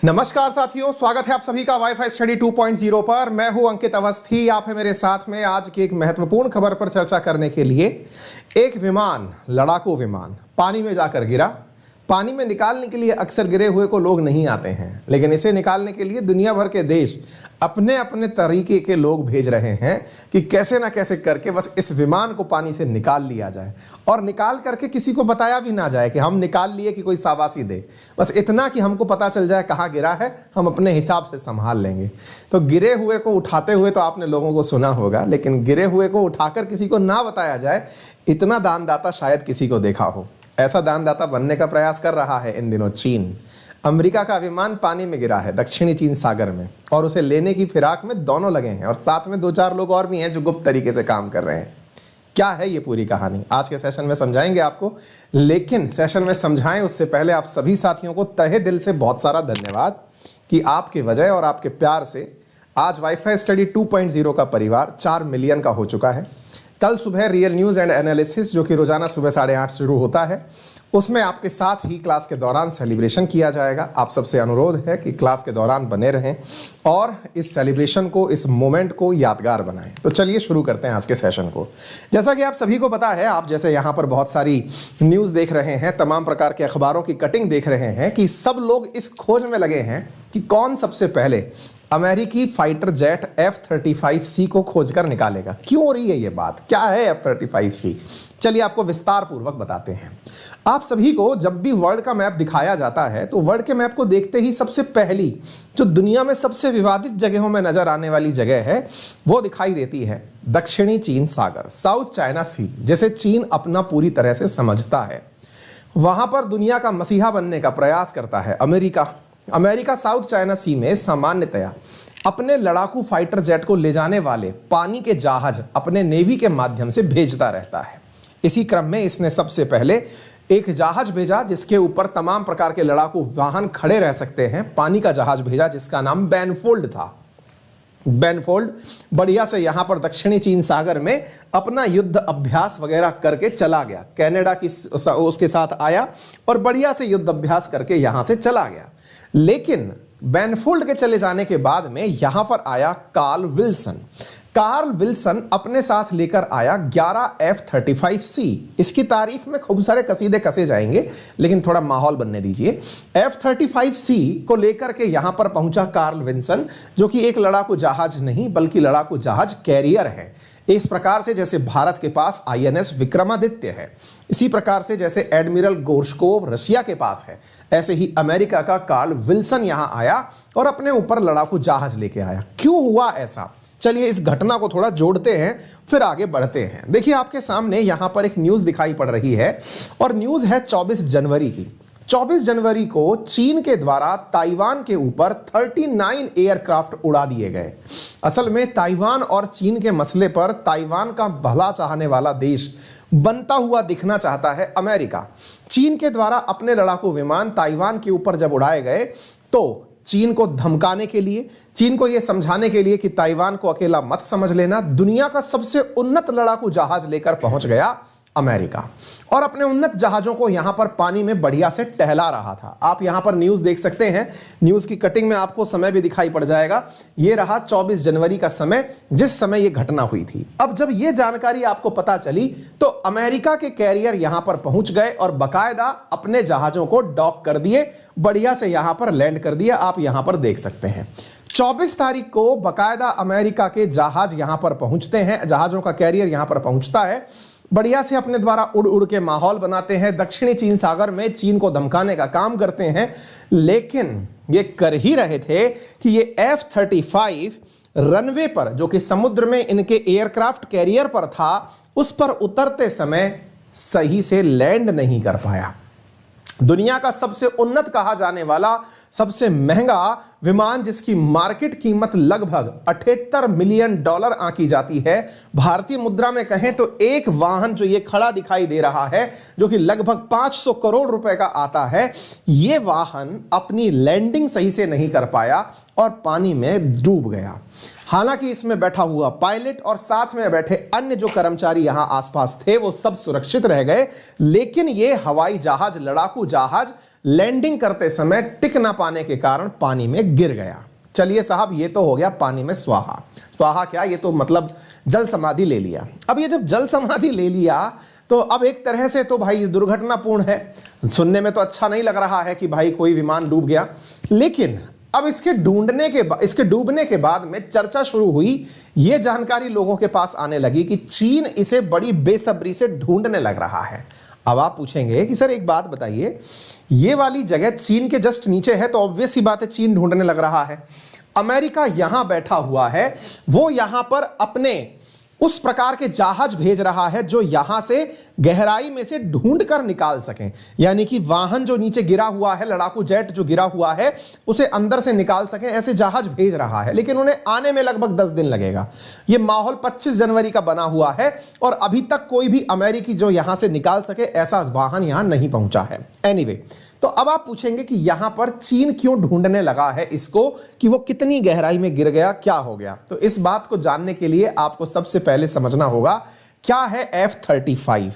नमस्कार साथियों, स्वागत है आप सभी का वाईफाई स्टडी 2.0 पर। मैं हूं अंकित अवस्थी, आप है मेरे साथ में। आज की एक महत्वपूर्ण खबर पर चर्चा करने के लिए एक विमान, लड़ाकू विमान पानी में जाकर गिरा। पानी में निकालने के लिए अक्सर गिरे हुए को लोग नहीं आते हैं, लेकिन इसे निकालने के लिए दुनिया भर के देश अपने अपने तरीके के लोग भेज रहे हैं कि कैसे ना कैसे करके बस इस विमान को पानी से निकाल लिया जाए, और निकाल करके किसी को बताया भी ना जाए कि हम निकाल लिए, कि कोई शाबाशी दे। बस इतना कि हमको पता चल जाए कहाँ गिरा है, हम अपने हिसाब से संभाल लेंगे। तो गिरे हुए को उठाते हुए तो आपने लोगों को सुना होगा, लेकिन गिरे हुए को उठाकर किसी को ना बताया जाए, इतना दानदाता शायद किसी को देखा हो। ऐसा दानदाता बनने का प्रयास कर रहा है इन दिनों चीन। अमेरिका का विमान पानी में गिरा है दक्षिणी चीन सागर में, और उसे लेने की फिराक में दोनों लगे हैं, और साथ में 2-4 लोग और भी हैं जो गुप्त तरीके से काम कर रहे हैं। क्या है ये पूरी कहानी, आज के सेशन में समझाएंगे आपको। लेकिन सेशन में समझाएं उससे पहले आप सभी साथियों को तहे दिल से बहुत सारा धन्यवाद कि आपके वजह और आपके प्यार से आज वाईफाई स्टडी 2.0 का परिवार 4 मिलियन का हो चुका है। कल सुबह रियल न्यूज़ एंड एनालिसिस, जो कि रोजाना सुबह 8:30 शुरू होता है, उसमें आपके साथ ही क्लास के दौरान सेलिब्रेशन किया जाएगा। आप सबसे अनुरोध है कि क्लास के दौरान बने रहें और इस सेलिब्रेशन को, इस मोमेंट को यादगार बनाएं। तो चलिए शुरू करते हैं आज के सेशन को। जैसा कि आप सभी को पता है, आप जैसे यहाँ पर बहुत सारी न्यूज़ देख रहे हैं, तमाम प्रकार के अखबारों की कटिंग देख रहे हैं, कि सब लोग इस खोज में लगे हैं कि कौन सबसे पहले अमेरिकी फाइटर जेट F-35C को खोजकर निकालेगा। क्यों हो रही है ये बात, क्या है F-35C? चलिए आपको विस्तार पूर्वक बताते हैं। आप सभी को जब भी वर्ल्ड का मैप दिखाया जाता है, तो वर्ल्ड के मैप को देखते ही सबसे पहली जो दुनिया में सबसे विवादित जगहों में नजर आने वाली जगह है, वो दिखाई देती है दक्षिणी चीन सागर, साउथ चाइना सी, जिसे चीन अपना पूरी तरह से समझता है। वहां पर दुनिया का मसीहा बनने का प्रयास करता है अमेरिका साउथ चाइना सी में सामान्यतया अपने लड़ाकू फाइटर जेट को ले जाने वाले पानी के जहाज अपने नेवी के माध्यम से भेजता रहता है। इसी क्रम में इसने सबसे पहले एक जहाज भेजा जिसके ऊपर तमाम प्रकार के लड़ाकू वाहन खड़े रह सकते हैं। पानी का जहाज भेजा जिसका नाम बैनफोल्ड था। बैनफोल्ड बढ़िया से यहां पर दक्षिणी चीन सागर में अपना युद्ध अभ्यास वगैरह करके चला गया। कनाडा की उसके साथ आया और बढ़िया से युद्ध अभ्यास करके यहां से चला गया। लेकिन बैनफोल्ड के चले जाने के बाद में यहां पर आया कार्ल विल्सन अपने साथ लेकर आया 11 F-35C। इसकी तारीफ में खूब सारे कसीदे कसे जाएंगे, लेकिन थोड़ा माहौल बनने दीजिए। F-35C को लेकर के यहां पर पहुंचा कार्ल विल्सन, जो कि एक लड़ाकू जहाज नहीं बल्कि लड़ाकू जहाज कैरियर है। इस प्रकार से जैसे भारत के पास INS विक्रमादित्य है, इसी प्रकार से जैसे एडमिरल गोर्शकोव रशिया के पास है, ऐसे ही अमेरिका का कार्ल विल्सन यहां आया और अपने ऊपर लड़ाकू जहाज लेके आया। क्यों हुआ ऐसा, चलिए इस घटना को थोड़ा जोड़ते हैं, फिर आगे बढ़ते हैं। देखिए आपके सामने यहां पर एक न्यूज़ दिखाई पड़ रही है, और न्यूज़ है 24 जनवरी की। 24 जनवरी को चीन के द्वारा ताइवान के ऊपर 39 एयरक्राफ्ट उड़ा दिए गए। असल में ताइवान और चीन के मसले पर ताइवान का भला चाहने वाला देश बनता हुआ दिखना चाहता है अमेरिका। चीन के द्वारा अपने लड़ाकू विमान ताइवान के ऊपर जब उड़ाए गए, तो चीन को धमकाने के लिए, चीन को यह समझाने के लिए कि ताइवान को अकेला मत समझ लेना, दुनिया का सबसे उन्नत लड़ाकू जहाज लेकर पहुंच गया अमेरिका, और अपने उन्नत जहाजों को यहां पर पानी में बढ़िया से टहला रहा था। आप यहां पर न्यूज़ देख सकते हैं, न्यूज़ की कटिंग में आपको समय भी दिखाई पड़ जाएगा। यह रहा 24 जनवरी का समय, जिस समय यह घटना हुई थी। अब जब यह जानकारी आपको पता चली, तो अमेरिका के कैरियर यहां पर पहुंच गए और बाकायदा अपने जहाजों को डॉक कर दिए, बढ़िया से यहां पर लैंड कर दिया। आप यहां पर देख सकते हैं 24 तारीख को बाकायदा अमेरिका के जहाज यहां पर पहुंचते हैं, जहाजों का कैरियर यहां पर पहुंचता है, बढ़िया से अपने द्वारा उड़ उड़ के माहौल बनाते हैं, दक्षिणी चीन सागर में चीन को धमकाने का काम करते हैं। लेकिन ये कर ही रहे थे कि ये F-35 रनवे पर, जो कि समुद्र में इनके एयरक्राफ्ट कैरियर पर था, उस पर उतरते समय सही से लैंड नहीं कर पाया। दुनिया का सबसे उन्नत कहा जाने वाला, सबसे महंगा विमान, जिसकी मार्केट कीमत लगभग $78 मिलियन आंकी जाती है। भारतीय मुद्रा में कहें तो एक वाहन जो ये खड़ा दिखाई दे रहा है, जो कि लगभग 500 करोड़ रुपए का आता है, ये वाहन अपनी लैंडिंग सही से नहीं कर पाया और पानी में डूब गया। हालांकि इसमें बैठा हुआ पायलट और साथ में बैठे अन्य जो कर्मचारी यहां आसपास थे, वो सब सुरक्षित रह गए। लेकिन ये हवाई जहाज, लड़ाकू जहाज लैंडिंग करते समय टिक ना पाने के कारण पानी में गिर गया। चलिए साहब, ये तो हो गया पानी में स्वाहा। स्वाहा क्या, ये तो मतलब जल समाधि ले लिया। अब ये जब जल समाधि ले लिया तो अब एक तरह से तो भाई दुर्घटनापूर्ण है, सुनने में तो अच्छा नहीं लग रहा है कि भाई कोई विमान डूब गया। लेकिन अब इसके डूबने के बाद में चर्चा शुरू हुई, ये जानकारी लोगों के पास आने लगी कि चीन इसे बड़ी बेसब्री से ढूंढने लग रहा है। अब आप पूछेंगे कि सर एक बात बताइए, ये वाली जगह चीन के जस्ट नीचे है तो ऑब्वियस सी बात है चीन ढूंढने लग रहा है। अमेरिका यहां बैठा हुआ है, वो यहां पर अपने उस प्रकार के जहाज भेज रहा है जो यहां से गहराई में से ढूंढ कर निकाल सकें, यानी कि वाहन जो नीचे गिरा हुआ है, लड़ाकू जेट जो गिरा हुआ है, उसे अंदर से निकाल सकें, ऐसे जहाज भेज रहा है। लेकिन उन्हें आने में लगभग 10 दिन लगेगा। यह माहौल 25 जनवरी का बना हुआ है और अभी तक कोई भी अमेरिकी जो यहां से निकाल सके ऐसा वाहन यहां नहीं पहुंचा है। एनीवे, तो अब आप पूछेंगे कि यहां पर चीन क्यों ढूंढने लगा है इसको, कि वो कितनी गहराई में गिर गया, क्या हो गया। तो इस बात को जानने के लिए आपको सबसे पहले समझना होगा क्या है F-35।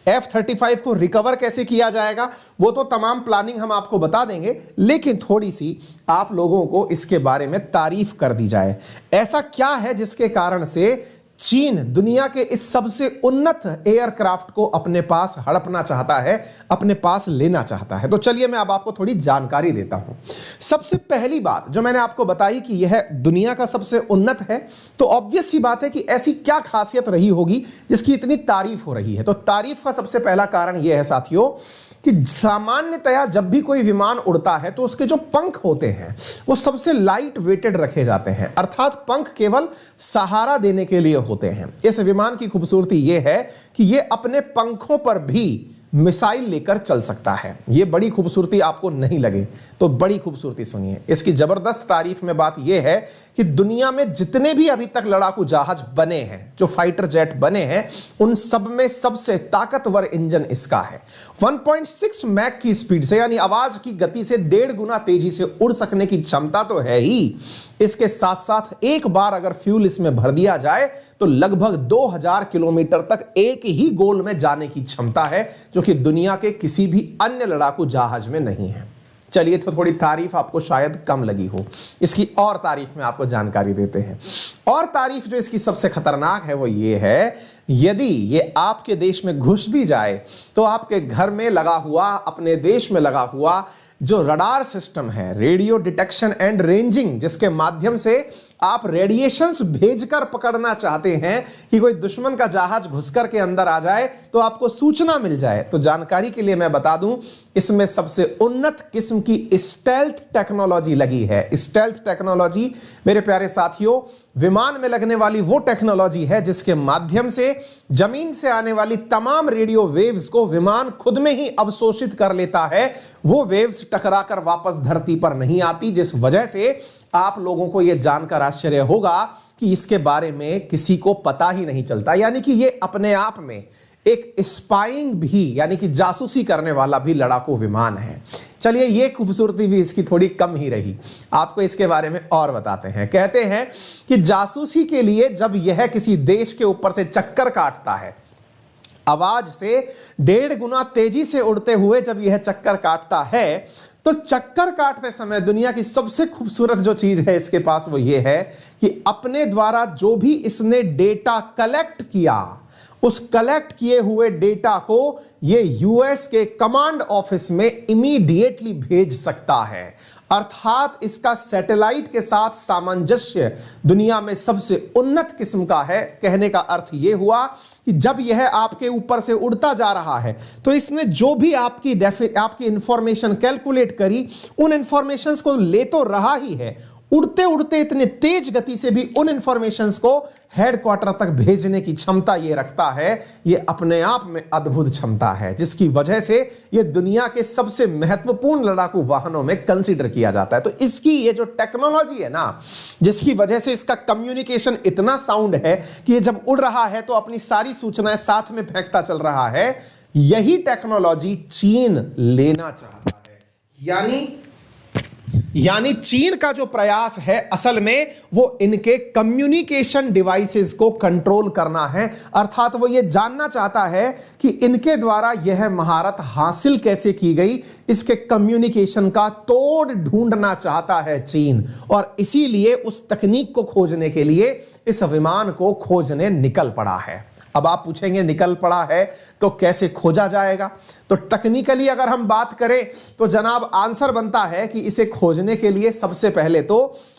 F-35 को रिकवर कैसे किया जाएगा वो तो तमाम प्लानिंग हम आपको बता देंगे, लेकिन थोड़ी सी आप लोगों को इसके बारे में तारीफ कर दी जाए। ऐसा क्या है जिसके कारण से चीन दुनिया के इस सबसे उन्नत एयरक्राफ्ट को अपने पास हड़पना चाहता है, अपने पास लेना चाहता है। तो चलिए मैं अब आपको थोड़ी जानकारी देता हूं। सबसे पहली बात जो मैंने आपको बताई कि यह दुनिया का सबसे उन्नत है, तो ऑब्वियस सी बात है कि ऐसी क्या खासियत रही होगी जिसकी इतनी तारीफ हो रही है। तो तारीफ का सबसे पहला कारण यह है साथियों कि सामान्यतया जब भी कोई विमान उड़ता है तो उसके जो पंख होते हैं वो सबसे लाइट वेटेड रखे जाते हैं, अर्थात पंख केवल सहारा देने के लिए होते हैं। इस विमान की खूबसूरती यह है कि यह अपने पंखों पर भी मिसाइल लेकर चल सकता है। यह बड़ी खूबसूरती आपको नहीं लगे तो बड़ी खूबसूरती सुनिए। इसकी जबरदस्त तारीफ में बात यह है कि दुनिया में जितने भी अभी तक लड़ाकू जहाज बने हैं, जो फाइटर जेट बने हैं, उन सब में सबसे ताकतवर इंजन इसका है। 1.6 मैक की स्पीड से, यानी आवाज की गति से 1.5 गुना तेजी से उड़ सकने की क्षमता तो है ही, इसके साथ साथ एक बार अगर फ्यूल इसमें भर दिया जाए तो लगभग 2000 किलोमीटर तक एक ही गोल में जाने की क्षमता है, जो कि दुनिया के किसी भी अन्य लड़ाकू जहाज में नहीं है। चलिए, तो थोड़ी तारीफ आपको शायद कम लगी हो, इसकी और तारीफ में आपको जानकारी देते हैं। और तारीफ जो इसकी सबसे खतरनाक है वो ये है, यदि ये आपके देश में घुस भी जाए तो आपके घर में लगा हुआ, अपने देश में लगा हुआ जो रडार सिस्टम है, रेडियो डिटेक्शन एंड रेंजिंग, जिसके माध्यम से आप रेडिएशंस भेजकर पकड़ना चाहते हैं कि कोई दुश्मन का जहाज घुसकर के अंदर आ जाए तो आपको सूचना मिल जाए। तो जानकारी के लिए मैं बता दूं, इसमें सबसे उन्नत किस्म की स्टेल्थ टेक्नोलॉजी लगी है। स्टेल्थ टेक्नोलॉजी मेरे प्यारे साथियों, विमान में लगने वाली वो टेक्नोलॉजी है जिसके माध्यम से जमीन से आने वाली तमाम रेडियो वेव्स को विमान खुद में ही अवशोषित कर लेता है। वो वेव्स टकराकर वापस धरती पर नहीं आती, जिस वजह से आप लोगों को यह जानकर आश्चर्य होगा कि इसके बारे में किसी को पता ही नहीं चलता। यानी कि यह अपने आप में एक स्पाइंग भी, यानी कि जासूसी करने वाला भी लड़ाकू विमान है। चलिए, यह खूबसूरती भी इसकी थोड़ी कम ही रही, आपको इसके बारे में और बताते हैं। कहते हैं कि जासूसी के लिए जब यह किसी देश के ऊपर से चक्कर काटता है, आवाज से 1.5 गुना तेजी से उड़ते हुए जब यह चक्कर काटता है, तो चक्कर काटते समय दुनिया की सबसे खूबसूरत जो चीज है इसके पास वो ये है कि अपने द्वारा जो भी इसने डेटा कलेक्ट किया, उस कलेक्ट किए हुए डेटा को ये यूएस के कमांड ऑफिस में इमीडिएटली भेज सकता है। अर्थात इसका सैटेलाइट के साथ सामंजस्य दुनिया में सबसे उन्नत किस्म का है। कहने का अर्थ यह हुआ कि जब यह आपके ऊपर से उड़ता जा रहा है तो इसने जो भी आपकी इंफॉर्मेशन कैलकुलेट करी, उन इंफॉर्मेशंस को ले तो रहा ही है, उड़ते उड़ते इतने तेज गति से भी उन इंफॉर्मेशंस को हेडक्वार्टर तक भेजने की क्षमता ये रखता है। ये अपने आप में अद्भुत क्षमता है, जिसकी वजह से ये दुनिया के सबसे महत्वपूर्ण लड़ाकू वाहनों में कंसीडर किया जाता है। तो इसकी ये जो टेक्नोलॉजी है ना, जिसकी वजह से इसका कम्युनिकेशन इतना साउंड है कि ये जब उड़ रहा है तो अपनी सारी सूचनाएं साथ में फेंकता चल रहा है, यही टेक्नोलॉजी चीन लेना चाहता है। यानी यानी चीन का जो प्रयास है असल में वो इनके कम्युनिकेशन डिवाइसेस को कंट्रोल करना है, अर्थात वो ये जानना चाहता है कि इनके द्वारा यह महारत हासिल कैसे की गई। इसके कम्युनिकेशन का तोड़ ढूंढना चाहता है चीन, और इसीलिए उस तकनीक को खोजने के लिए इस विमान को खोजने निकल पड़ा है। अब आप पूछेंगे निकल पड़ा है तो कैसे खोजा जाएगा? तो टेक्निकली अगर हम बात करें तो जनाब आंसर बनता है कि इसे खोजने के लिए सबसे पहले तो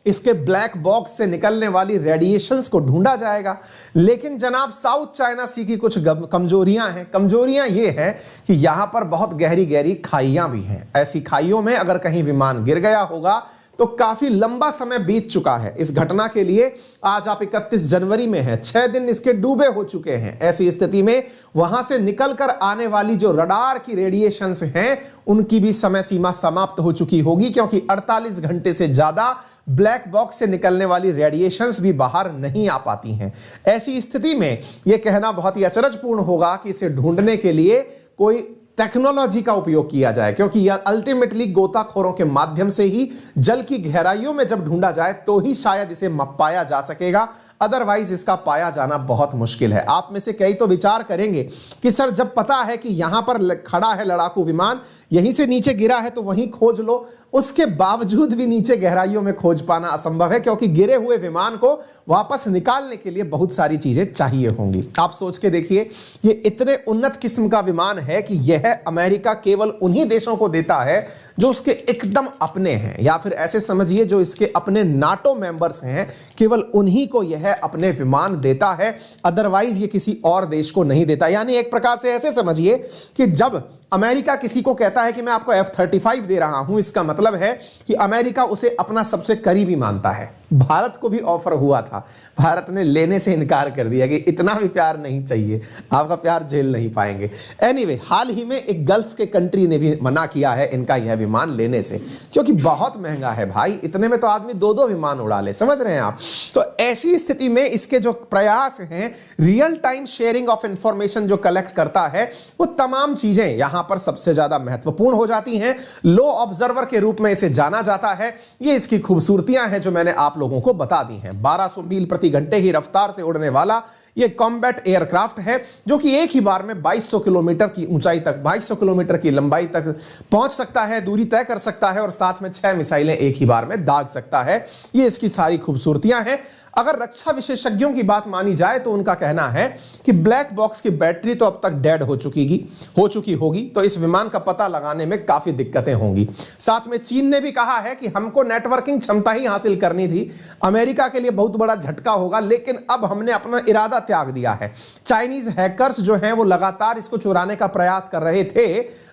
इसके ब्लैक बॉक्स से निकलने वाली रेडिएशंस को ढूंढा जाएगा। लेकिन जनाब साउथ चाइना सी की कुछ कमजोरियां हैं। कमजोरियां ये हैं कि यहां पर बहुत गहरी गहरी खाइयां भी हैं। ऐसी खाइयों में अगर कहीं विमान गिर गया होगा तो काफी लंबा समय बीत चुका है इस घटना के लिए। आज आप 31 जनवरी में हैं, 6 दिन इसके डूबे हो चुके हैं। ऐसी स्थिति में वहां से निकलकर आने वाली जो रडार की रेडिएशंस हैं उनकी भी समय सीमा समाप्त हो चुकी होगी, क्योंकि 48 घंटे से ज्यादा ब्लैक बॉक्स से निकलने वाली रेडिएशंस भी बाहर नहीं आ पाती हैं। ऐसी स्थिति में यह कहना बहुत ही अचरजपूर्ण होगा कि इसे ढूंढने के लिए कोई टेक्नोलॉजी का उपयोग किया जाए, क्योंकि यह अल्टीमेटली गोताखोरों के माध्यम से ही जल की गहराइयों में जब ढूंढा जाए तो ही शायद इसे पाया जा सकेगा, अदरवाइज इसका पाया जाना बहुत मुश्किल है। आप में से कई तो विचार करेंगे कि सर जब पता है कि यहां पर खड़ा है लड़ाकू विमान, यहीं से नीचे गिरा है तो वहीं खोज लो। उसके बावजूद भी नीचे गहराइयों में खोज पाना असंभव है, क्योंकि गिरे हुए विमान को वापस निकालने के लिए बहुत सारी चीजें चाहिए होंगी। आप सोच के देखिए, ये इतने उन्नत किस्म का विमान है कि यह अमेरिका केवल उन्हीं देशों को देता है जो उसके एकदम अपने हैं, या फिर ऐसे समझिए जो इसके अपने नाटो मेंबर्स हैं, केवल उन्हीं को यह अपने विमान देता है, अदरवाइज ये किसी और देश को नहीं देता। यानी एक प्रकार से ऐसे समझिए कि जब अमेरिका किसी को कहता है कि मैं आपको F-35 दे रहा हूं, इसका मतलब है कि अमेरिका उसे अपना सबसे करीबी मानता है। भारत को भी ऑफर हुआ था, भारत ने लेने से इनकार कर दिया कि इतना भी प्यार नहीं चाहिए, आपका प्यार झेल नहीं पाएंगे। एनीवे, हाल ही में एक गल्फ के कंट्री ने भी मना किया है इनका यह विमान लेने से, क्योंकि बहुत महंगा है भाई। इतने में तो आदमी 2-2 विमान उड़ा ले, समझ रहे हैं आप? तो ऐसी स्थिति में इसके जो प्रयास हैं, real time sharing of information जो कलेक्ट करता है, वो तमाम चीजें यहां पर सबसे ज्यादा महत्वपूर्ण हो जाती हैं। लो ऑब्जर्वर के रूप में इसे जाना जाता है। ये इसकी खूबसूरतियां हैं जो मैंने आप लोगों को बता दी हैं। 1200 मील प्रति घंटे की रफ्तार से उड़ने वाला ये कॉम्बैट एयरक्राफ्ट है, जो कि एक ही बार में 2200 किलोमीटर की ऊंचाई तक, 2200 किलोमीटर की लंबाई तक पहुंच सकता है, दूरी तय कर सकता है, और साथ में 6 मिसाइलें एक ही बार में दाग सकता है। ये इसकी सारी खूबसूरतियां हैं। अगर रक्षा विशेषज्ञों की बात मानी जाए तो उनका कहना है कि ब्लैक बॉक्स की बैटरी तो अब तक डेड हो चुकी होगी, तो इस विमान का पता लगाने में काफी दिक्कतें होंगी। साथ में चीन ने भी कहा है कि हमको नेटवर्किंग क्षमता ही हासिल करनी थी। अमेरिका के लिए बहुत बड़ा झटका होगा, लेकिन अब हमने अपना इरादा त्याग दिया है। चाइनीज हैकर्स जो हैं वो लगातार इसको चुराने का प्रयास कर रहे थे।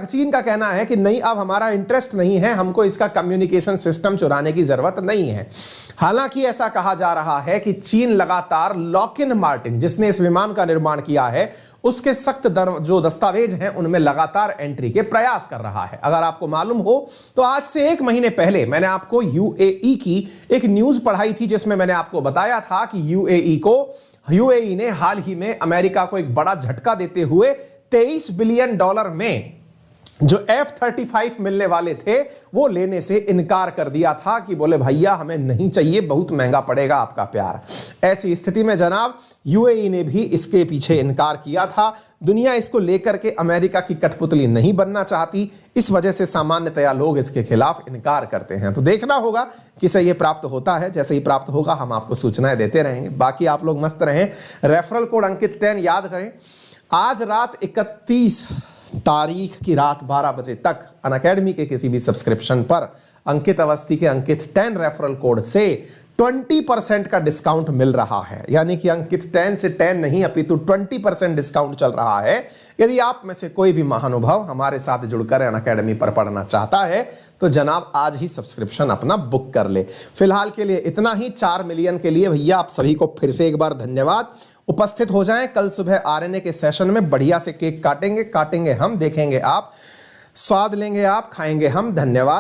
चीन का कहना है कि नहीं, अब हमारा इंटरेस्ट नहीं है, हमको इसका कम्युनिकेशन सिस्टम चुराने की जरूरत नहीं है। हालांकि ऐसा कहा जा रहा है कि चीन लगातार लॉकहीड मार्टिन, जिसने इस विमान का निर्माण किया है, उसके सख्त जो दस्तावेज हैं उनमें लगातार एंट्री के प्रयास कर रहा है। अगर आपको मालूम हो तो आज से 1 महीने पहले मैंने आपको यूएई की एक न्यूज पढ़ाई थी, जिसमें मैंने आपको बताया था कि यूएई ने हाल ही में अमेरिका को एक बड़ा झटका देते हुए $23 बिलियन में जो F-35 मिलने वाले थे वो लेने से इनकार कर दिया था, कि बोले भैया हमें नहीं चाहिए, बहुत महंगा पड़ेगा आपका प्यार। ऐसी स्थिति में जनाब यूएई ने भी इसके पीछे इनकार किया था। दुनिया इसको लेकर के अमेरिका की कठपुतली नहीं बनना चाहती, इस वजह से सामान्यतया लोग इसके खिलाफ इनकार करते हैं। तो देखना होगा किसे ये प्राप्त होता है। जैसे ही प्राप्त होगा हम आपको सूचनाएं देते रहेंगे। बाकी आप लोग मस्त रहें। रेफरल कोड अंकित 10 याद करें। आज रात 31 तारीख की रात 12 बजे तक अनअकैडमी के किसी भी सब्सक्रिप्शन पर अंकित अवस्थी के अंकित 10 रेफरल कोड से 20% का डिस्काउंट मिल रहा है। यानी कि अंकित 10 से 10 नहीं, अपितु 20% डिस्काउंट चल रहा है। यदि आप में से कोई भी महानुभाव हमारे साथ जुड़कर अनअकैडमी पर पढ़ना चाहता है तो जनाब आज ही सब्सक्रिप्शन अपना बुक कर ले। फिलहाल के लिए इतना ही। 4 मिलियन के लिए भैया आप सभी को फिर से एक बार धन्यवाद। उपस्थित हो जाएं कल सुबह आरएनए के सेशन में। बढ़िया से केक काटेंगे हम, देखेंगे आप, स्वाद लेंगे आप, खाएंगे हम। धन्यवाद।